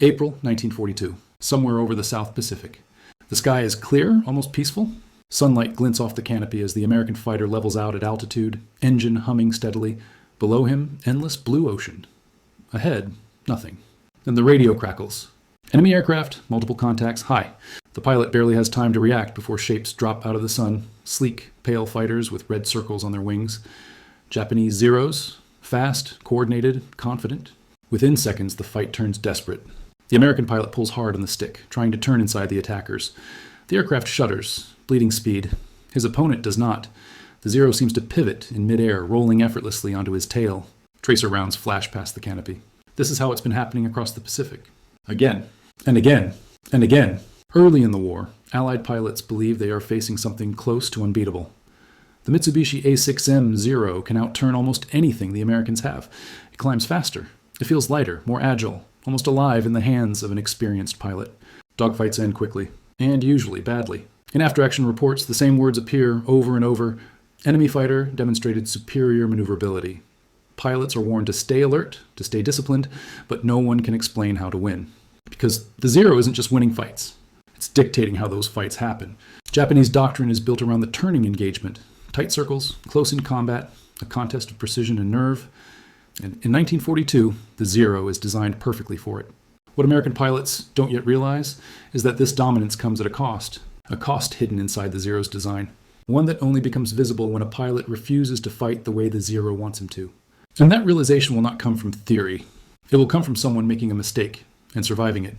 April 1942, somewhere over the South Pacific. The sky is clear, almost peaceful. Sunlight glints off the canopy as the American fighter levels out at altitude, engine humming steadily. Below him, endless blue ocean. Ahead, nothing. Then the radio crackles. Enemy aircraft, multiple contacts, high. The pilot barely has time to react before shapes drop out of the sun, sleek, pale fighters with red circles on their wings. Japanese Zeros, fast, coordinated, confident. Within seconds, the fight turns desperate. The American pilot pulls hard on the stick, trying to turn inside the attackers. The aircraft shudders, bleeding speed. His opponent does not. The Zero seems to pivot in midair, rolling effortlessly onto his tail. Tracer rounds flash past the canopy. This is how it's been happening across the Pacific. Again, and again, and again. Early in the war, Allied pilots believe they are facing something close to unbeatable. The Mitsubishi A6M Zero can outturn almost anything the Americans have. It climbs faster. It feels lighter, more agile, almost alive in the hands of an experienced pilot. Dogfights end quickly, and usually badly. In after-action reports, the same words appear over and over. Enemy fighter demonstrated superior maneuverability. Pilots are warned to stay alert, to stay disciplined, but no one can explain how to win. Because the Zero isn't just winning fights. It's dictating how those fights happen. Japanese doctrine is built around the turning engagement. Tight circles, close in combat, a contest of precision and nerve. And in 1942, the Zero is designed perfectly for it. What American pilots don't yet realize is that this dominance comes at a cost hidden inside the Zero's design, one that only becomes visible when a pilot refuses to fight the way the Zero wants him to. And that realization will not come from theory. It will come from someone making a mistake and surviving it.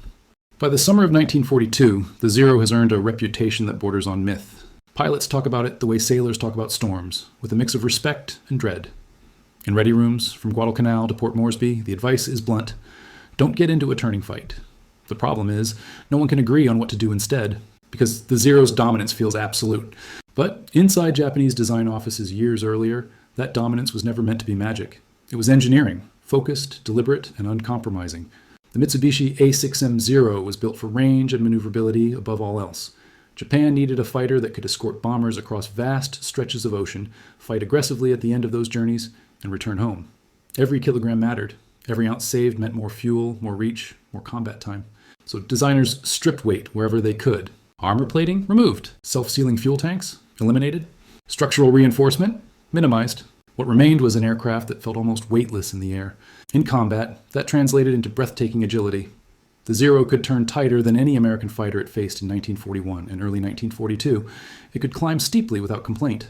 By the summer of 1942, the Zero has earned a reputation that borders on myth. Pilots talk about it the way sailors talk about storms, with a mix of respect and dread. In ready rooms, from Guadalcanal to Port Moresby, the advice is blunt. Don't get into a turning fight. The problem is, no one can agree on what to do instead, because the Zero's dominance feels absolute. But inside Japanese design offices years earlier, that dominance was never meant to be magic. It was engineering, focused, deliberate, and uncompromising. The Mitsubishi A6M Zero was built for range and maneuverability above all else. Japan needed a fighter that could escort bombers across vast stretches of ocean, fight aggressively at the end of those journeys, and return home. Every kilogram mattered. Every ounce saved meant more fuel, more reach, more combat time. So designers stripped weight wherever they could. Armor plating removed. Self-sealing fuel tanks eliminated. Structural reinforcement minimized. What remained was an aircraft that felt almost weightless in the air. In combat, that translated into breathtaking agility. The Zero could turn tighter than any American fighter it faced in 1941 and early 1942. It could climb steeply without complaint.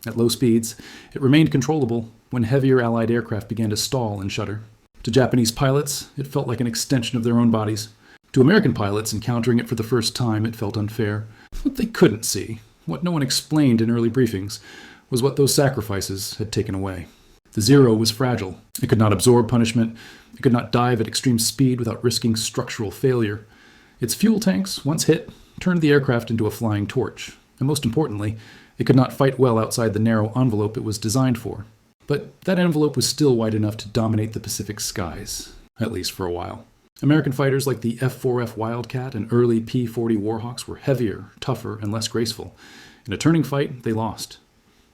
At low speeds, it remained controllable when heavier Allied aircraft began to stall and shudder. To Japanese pilots, it felt like an extension of their own bodies. To American pilots encountering it for the first time, it felt unfair. What they couldn't see, what no one explained in early briefings, was what those sacrifices had taken away. The Zero was fragile. It could not absorb punishment. It could not dive at extreme speed without risking structural failure. Its fuel tanks, once hit, turned the aircraft into a flying torch. And most importantly, it could not fight well outside the narrow envelope it was designed for. But that envelope was still wide enough to dominate the Pacific skies, at least for a while. American fighters like the F-4F Wildcat and early P-40 Warhawks were heavier, tougher, and less graceful. In a turning fight, they lost.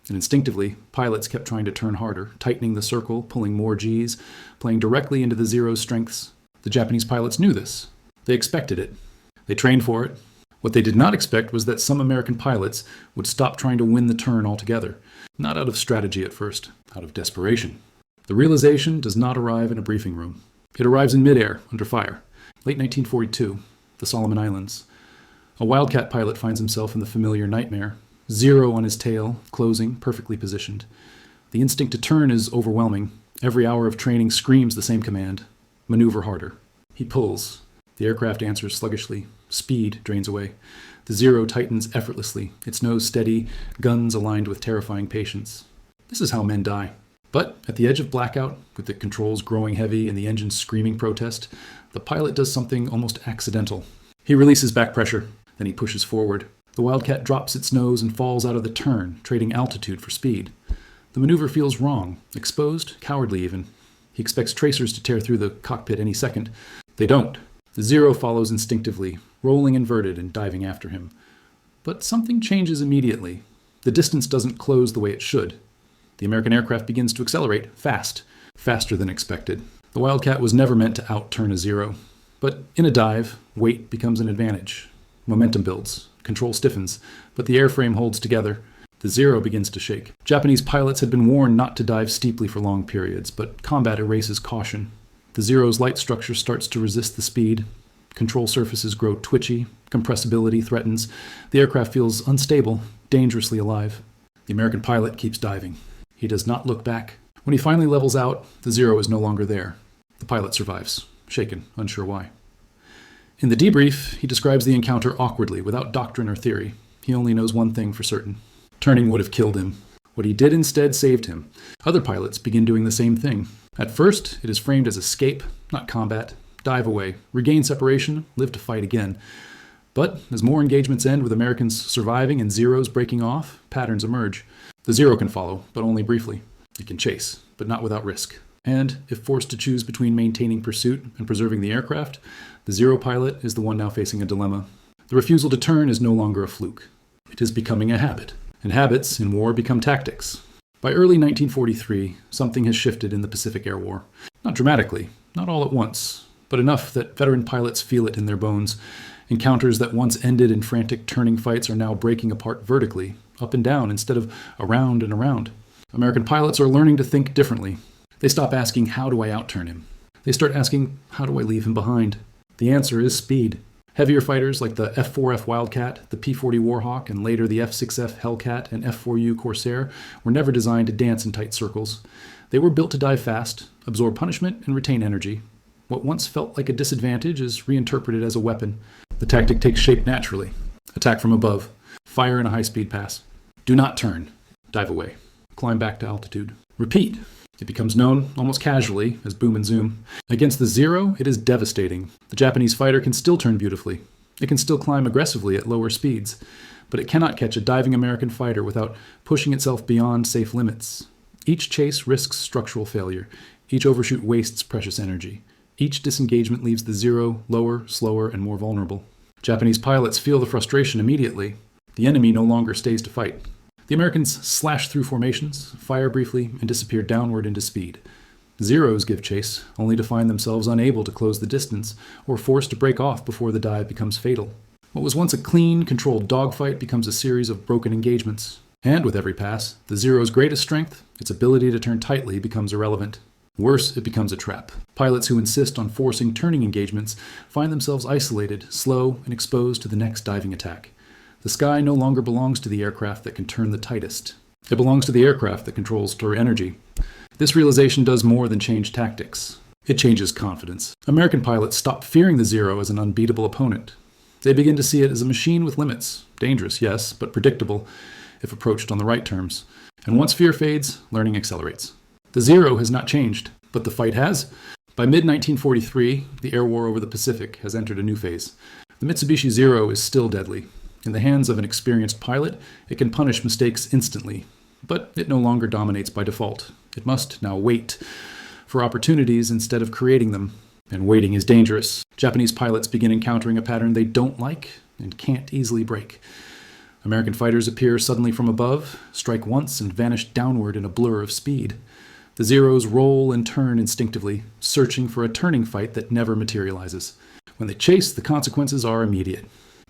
And instinctively, pilots kept trying to turn harder, tightening the circle, pulling more Gs, playing directly into the Zero's strengths. The Japanese pilots knew this. They expected it. They trained for it. What they did not expect was that some American pilots would stop trying to win the turn altogether. Not out of strategy at first, out of desperation. The realization does not arrive in a briefing room. It arrives in midair, under fire. Late 1942, the Solomon Islands. A Wildcat pilot finds himself in the familiar nightmare. Zero on his tail, closing, perfectly positioned. The instinct to turn is overwhelming. Every hour of training screams the same command. Maneuver harder. He pulls. The aircraft answers sluggishly. Speed drains away. The Zero tightens effortlessly, its nose steady, guns aligned with terrifying patience. This is how men die. But at the edge of blackout, with the controls growing heavy and the engine screaming protest, the pilot does something almost accidental. He releases back pressure, then he pushes forward. The Wildcat drops its nose and falls out of the turn, trading altitude for speed. The maneuver feels wrong, exposed, cowardly even. He expects tracers to tear through the cockpit any second. They don't. The Zero follows instinctively, rolling inverted and diving after him. But something changes immediately. The distance doesn't close the way it should. The American aircraft begins to accelerate, fast, faster than expected. The Wildcat was never meant to outturn a Zero. But in a dive, weight becomes an advantage. Momentum builds, control stiffens, but the airframe holds together. The Zero begins to shake. Japanese pilots had been warned not to dive steeply for long periods, but combat erases caution. The Zero's light structure starts to resist the speed. Control surfaces grow twitchy. Compressibility threatens. The aircraft feels unstable, dangerously alive. The American pilot keeps diving. He does not look back. When he finally levels out, the Zero is no longer there. The pilot survives, shaken, unsure why. In the debrief, he describes the encounter awkwardly, without doctrine or theory. He only knows one thing for certain. Turning would have killed him. What he did instead saved him. Other pilots begin doing the same thing. At first, it is framed as escape, not combat. Dive away, regain separation, live to fight again. But as more engagements end with Americans surviving and Zeros breaking off, patterns emerge. The Zero can follow, but only briefly. It can chase, but not without risk. And if forced to choose between maintaining pursuit and preserving the aircraft, the Zero pilot is the one now facing a dilemma. The refusal to turn is no longer a fluke. It is becoming a habit. And habits in war become tactics. By early 1943, something has shifted in the Pacific Air War. Not dramatically, not all at once, but enough that veteran pilots feel it in their bones. Encounters that once ended in frantic turning fights are now breaking apart vertically, up and down instead of around and around. American pilots are learning to think differently. They stop asking, how do I outturn him? They start asking, how do I leave him behind? The answer is speed. Heavier fighters like the F-4F Wildcat, the P-40 Warhawk, and later the F-6F Hellcat and F-4U Corsair were never designed to dance in tight circles. They were built to dive fast, absorb punishment, and retain energy. What once felt like a disadvantage is reinterpreted as a weapon. The tactic takes shape naturally. Attack from above. Fire in a high-speed pass. Do not turn. Dive away. Climb back to altitude. Repeat. It becomes known, almost casually, as boom and zoom. Against the Zero, it is devastating. The Japanese fighter can still turn beautifully. It can still climb aggressively at lower speeds. But it cannot catch a diving American fighter without pushing itself beyond safe limits. Each chase risks structural failure. Each overshoot wastes precious energy. Each disengagement leaves the Zero lower, slower, and more vulnerable. Japanese pilots feel the frustration immediately. The enemy no longer stays to fight. The Americans slash through formations, fire briefly, and disappear downward into speed. Zeros give chase, only to find themselves unable to close the distance, or forced to break off before the dive becomes fatal. What was once a clean, controlled dogfight becomes a series of broken engagements. And with every pass, the Zero's greatest strength, its ability to turn tightly, becomes irrelevant. Worse, it becomes a trap. Pilots who insist on forcing turning engagements find themselves isolated, slow, and exposed to the next diving attack. The sky no longer belongs to the aircraft that can turn the tightest. It belongs to the aircraft that controls store energy. This realization does more than change tactics. It changes confidence. American pilots stop fearing the Zero as an unbeatable opponent. They begin to see it as a machine with limits. Dangerous, yes, but predictable if approached on the right terms. And once fear fades, learning accelerates. The Zero has not changed, but the fight has. By mid-1943, the air war over the Pacific has entered a new phase. The Mitsubishi Zero is still deadly. In the hands of an experienced pilot, it can punish mistakes instantly, but it no longer dominates by default. It must now wait for opportunities instead of creating them. And waiting is dangerous. Japanese pilots begin encountering a pattern they don't like and can't easily break. American fighters appear suddenly from above, strike once, and vanish downward in a blur of speed. The Zeros roll and turn instinctively, searching for a turning fight that never materializes. When they chase, the consequences are immediate.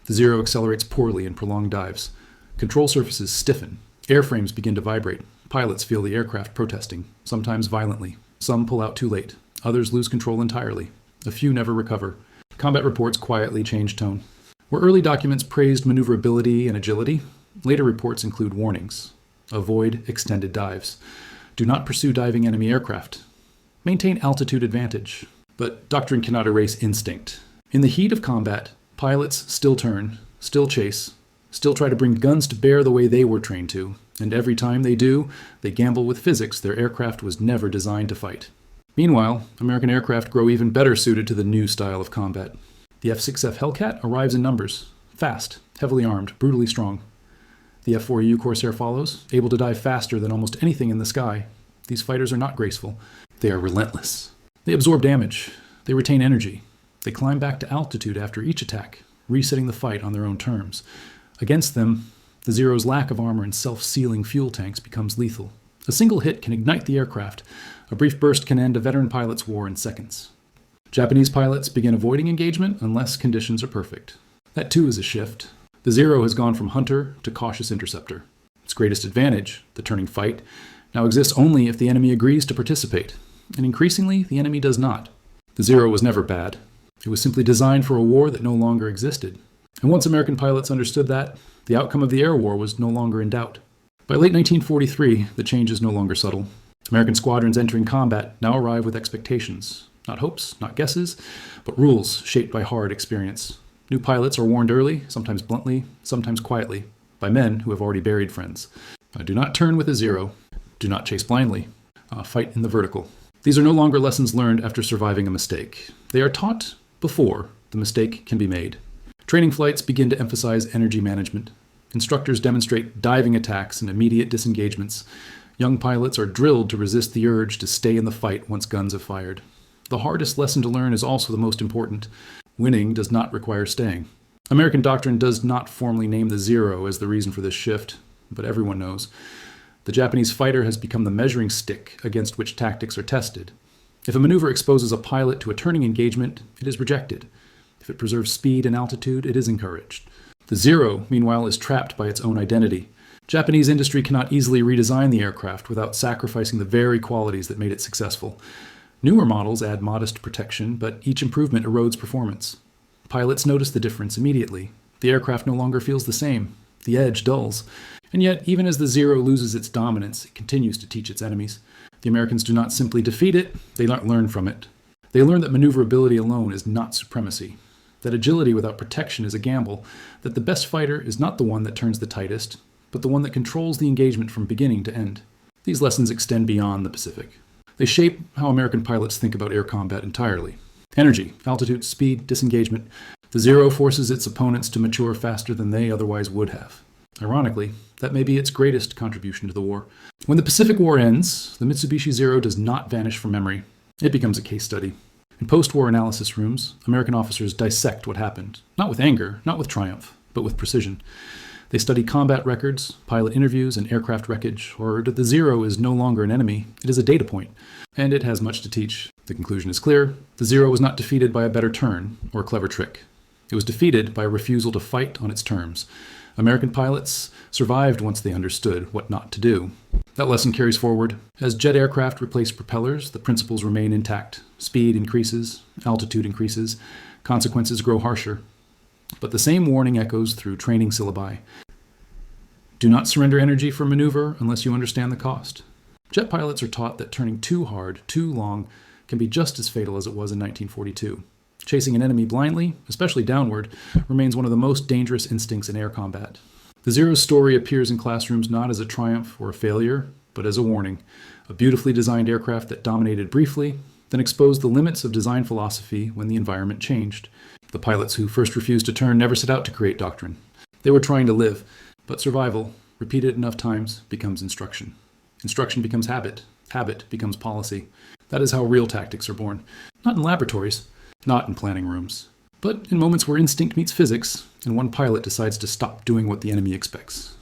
The Zero accelerates poorly in prolonged dives. Control surfaces stiffen. Airframes begin to vibrate. Pilots feel the aircraft protesting, sometimes violently. Some pull out too late. Others lose control entirely. A few never recover. Combat reports quietly change tone. Where early documents praised maneuverability and agility, later reports include warnings. Avoid extended dives. Do not pursue diving enemy aircraft. Maintain altitude advantage. But doctrine cannot erase instinct. In the heat of combat, pilots still turn, still chase, still try to bring guns to bear the way they were trained to. And every time they do, they gamble with physics their aircraft was never designed to fight. Meanwhile, American aircraft grow even better suited to the new style of combat. The F-6F Hellcat arrives in numbers, fast, heavily armed, brutally strong. The F-4U Corsair follows, able to dive faster than almost anything in the sky. These fighters are not graceful. They are relentless. They absorb damage. They retain energy. They climb back to altitude after each attack, resetting the fight on their own terms. Against them, the Zero's lack of armor and self-sealing fuel tanks becomes lethal. A single hit can ignite the aircraft. A brief burst can end a veteran pilot's war in seconds. Japanese pilots begin avoiding engagement unless conditions are perfect. That too is a shift. The Zero has gone from hunter to cautious interceptor. Its greatest advantage, the turning fight, now exists only if the enemy agrees to participate, and increasingly the enemy does not. The Zero was never bad. It was simply designed for a war that no longer existed. And once American pilots understood that, the outcome of the air war was no longer in doubt. By late 1943, the change is no longer subtle. American squadrons entering combat now arrive with expectations. Not hopes, not guesses, but rules shaped by hard experience. New pilots are warned early, sometimes bluntly, sometimes quietly, by men who have already buried friends. Do not turn with a Zero. Do not chase blindly. Fight in the vertical. These are no longer lessons learned after surviving a mistake. They are taught before the mistake can be made. Training flights begin to emphasize energy management. Instructors demonstrate diving attacks and immediate disengagements. Young pilots are drilled to resist the urge to stay in the fight once guns have fired. The hardest lesson to learn is also the most important. Winning does not require staying. American doctrine does not formally name the Zero as the reason for this shift, but everyone knows. The Japanese fighter has become the measuring stick against which tactics are tested. If a maneuver exposes a pilot to a turning engagement, it is rejected. If it preserves speed and altitude, it is encouraged. The Zero, meanwhile, is trapped by its own identity. Japanese industry cannot easily redesign the aircraft without sacrificing the very qualities that made it successful. Newer models add modest protection, but each improvement erodes performance. Pilots notice the difference immediately. The aircraft no longer feels the same. The edge dulls. And yet, even as the Zero loses its dominance, it continues to teach its enemies. The Americans do not simply defeat it, they learn from it. They learn that maneuverability alone is not supremacy, that agility without protection is a gamble, that the best fighter is not the one that turns the tightest, but the one that controls the engagement from beginning to end. These lessons extend beyond the Pacific. They shape how American pilots think about air combat entirely. Energy, altitude, speed, disengagement. The Zero forces its opponents to mature faster than they otherwise would have. Ironically, that may be its greatest contribution to the war. When the Pacific War ends, the Mitsubishi Zero does not vanish from memory. It becomes a case study. In post-war analysis rooms, American officers dissect what happened, not with anger, not with triumph, but with precision. They study combat records, pilot interviews, and aircraft wreckage, or that the Zero is no longer an enemy, it is a data point, and it has much to teach. The conclusion is clear. The Zero was not defeated by a better turn or a clever trick. It was defeated by a refusal to fight on its terms. American pilots survived once they understood what not to do. That lesson carries forward. As jet aircraft replace propellers, the principles remain intact. Speed increases, altitude increases, consequences grow harsher. But the same warning echoes through training syllabi. Do not surrender energy for maneuver unless you understand the cost. Jet pilots are taught that turning too hard, too long, can be just as fatal as it was in 1942. Chasing an enemy blindly, especially downward, remains one of the most dangerous instincts in air combat. The Zero's story appears in classrooms not as a triumph or a failure, but as a warning. A beautifully designed aircraft that dominated briefly, then exposed the limits of design philosophy when the environment changed. The pilots who first refused to turn never set out to create doctrine. They were trying to live, but survival, repeated enough times, becomes instruction. Instruction becomes habit. Habit becomes policy. That is how real tactics are born. Not in laboratories, not in planning rooms, but in moments where instinct meets physics, and one pilot decides to stop doing what the enemy expects.